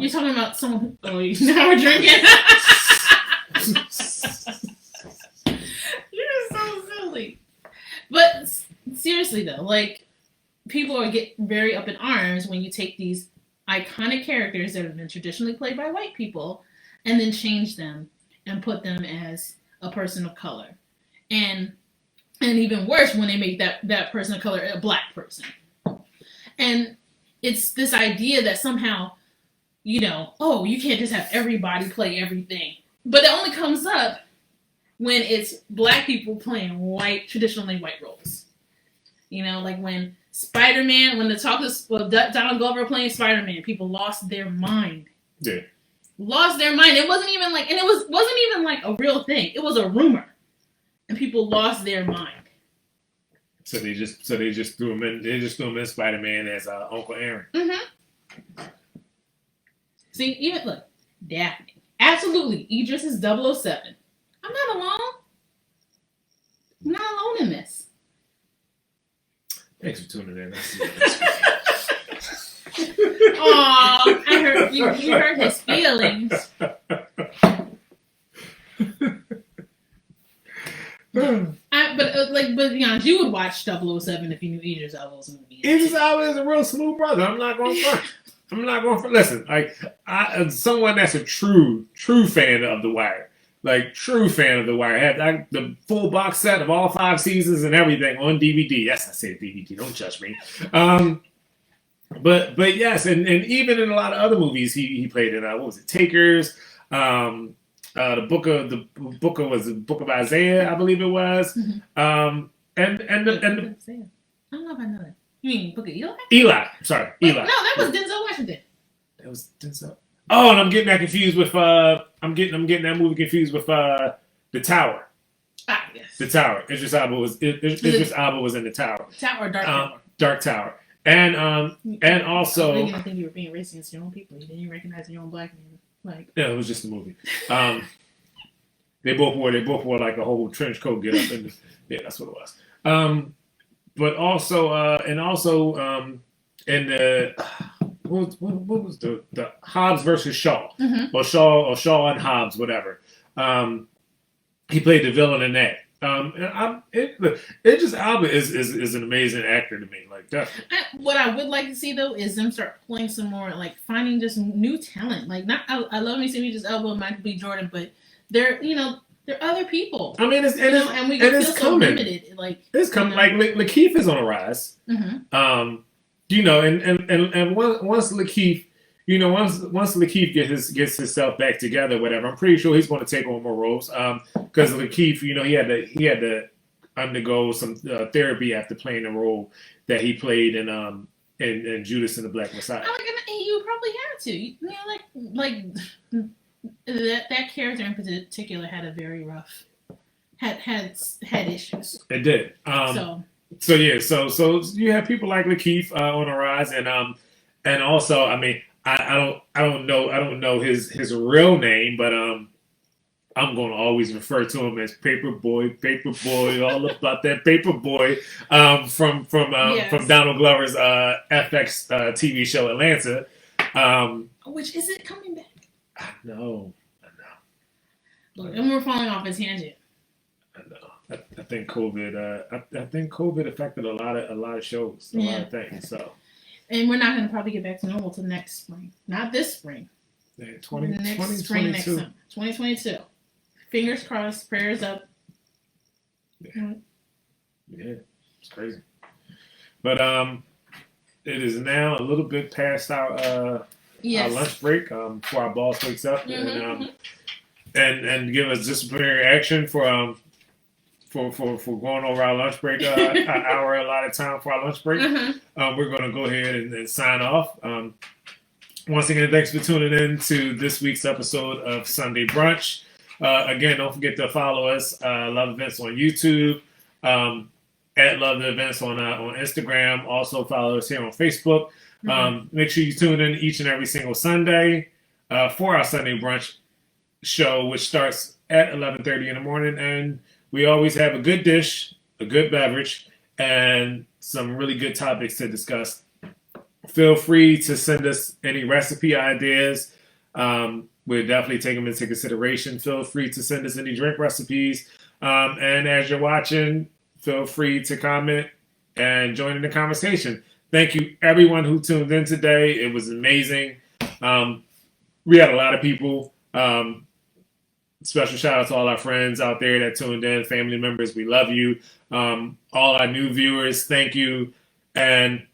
you're talking about someone who... Oh, now we're drinking. You're so silly. seriously though, like people are get very up in arms when you take these iconic characters that have been traditionally played by white people and then change them and put them as a person of color. And even worse when they make that person of color a black person. And it's this idea that somehow, you know, oh, you can't just have everybody play everything. But it only comes up when it's black people playing traditionally white roles. You know, like when Spider-Man, when the talk was Donald Glover playing Spider-Man, people lost their mind. Yeah. Lost their mind. It wasn't even like, and it wasn't even like a real thing. It was a rumor. And people lost their mind. So they just threw him in. They just threw him in Spider-Man as Uncle Aaron. Mm-hmm. See, even look, Daphne, absolutely. Idris is 007. I'm not alone. I'm not alone in this. Thanks for tuning in. Aw, I heard you hurt his feelings. But Jan, you would watch 007 if you knew Idris Elba's movie. Idris Elba is a real smooth brother. I'm not going for. Listen, like someone that's a true fan of The Wire, like true fan of The Wire. Had the full box set of all 5 seasons and everything on DVD. Yes, I said DVD. Don't judge me. But yes, and even in a lot of other movies, he played in. What was it? Takers. The book of Isaiah, I believe it was. Mm-hmm. And I don't know if I know that. You mean Book of Eli? Eli. Sorry, Wait, Eli. No, that was Denzel Washington. That was Denzel. Oh, and I'm getting that confused with I'm getting that movie confused with The Tower. Ah, yes. The Tower. Idris Elba was in The Tower. Tower or Dark Tower? Dark Tower. And also I think you were being racist against your own people. You didn't even recognize your own black man. Like, yeah, it was just a movie. They both wore like a whole trench coat get up, and yeah, that's what it was. But also in the what was the Hobbs versus Shaw, mm-hmm. or Shaw and Hobbs, whatever. He played the villain in that. Idris Elba is an amazing actor to me. Like that. What I would like to see though is them start playing some more, like finding just new talent. Like I love me seeing Idris Elba, Michael B. Jordan, but they're other people. I mean, and we feel so coming. Limited. Like it's coming. Like Lakeith is on a rise. Mm-hmm. And once Lakeith. Once Lakeith gets himself back together, whatever, I'm pretty sure he's going to take on more roles. Because Lakeith, he had to undergo some therapy after playing the role that he played in Judas and the Black Messiah. You probably had to. That character in particular had a very rough had issues. It did. So you have people like Lakeith on the rise, and also, I mean. I don't know his real name, but I'm going to always refer to him as Paperboy, all about that Paperboy from Donald Glover's FX TV show Atlanta. Which is it coming back? I know. Look, and we're falling off a tangent. I know. I think COVID affected a lot of shows, a lot of things. So. And we're not going to probably get back to normal till next spring. Not this spring. Yeah, 2022. Fingers crossed. Prayers up. Yeah, it's crazy. But it is now a little bit past our lunch break before our boss wakes up and give us disciplinary action for going over our lunch break, an hour allotted time for our lunch break. Mm-hmm. We're going to go ahead and sign off. Once again, thanks for tuning in to this week's episode of Sunday Brunch. Again, don't forget to follow us, Love Events on YouTube, at Love the Events on Instagram. Also follow us here on Facebook. Make sure you tune in each and every single Sunday for our Sunday Brunch show, which starts at 11:30 in the morning, and we always have a good dish, a good beverage, and some really good topics to discuss. Feel free to send us any recipe ideas. We'll definitely take them into consideration. Feel free to send us any drink recipes. And as you're watching, feel free to comment and join in the conversation. Thank you, everyone who tuned in today. It was amazing. We had a lot of people. Special shout out to all our friends out there that tuned in, family members. We love you. All our new viewers, thank you. And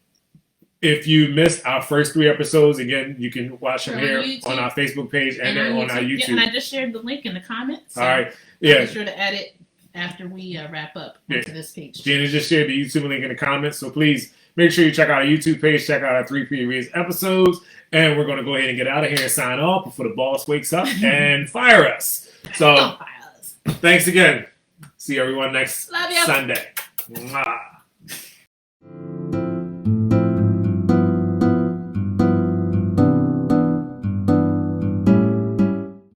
if you missed our first 3 episodes, again, you can watch them here on our Facebook page and then on our YouTube. Yeah, and I just shared the link in the comments. So all right. Yeah. Be sure to add it after we wrap up onto this page. Gina just shared the YouTube link in the comments. So please make sure you check out our YouTube page, check out our 3 previous episodes. And we're going to go ahead and get out of here and sign off before the boss wakes up and fire us. So thanks again. See everyone next Sunday. Mwah.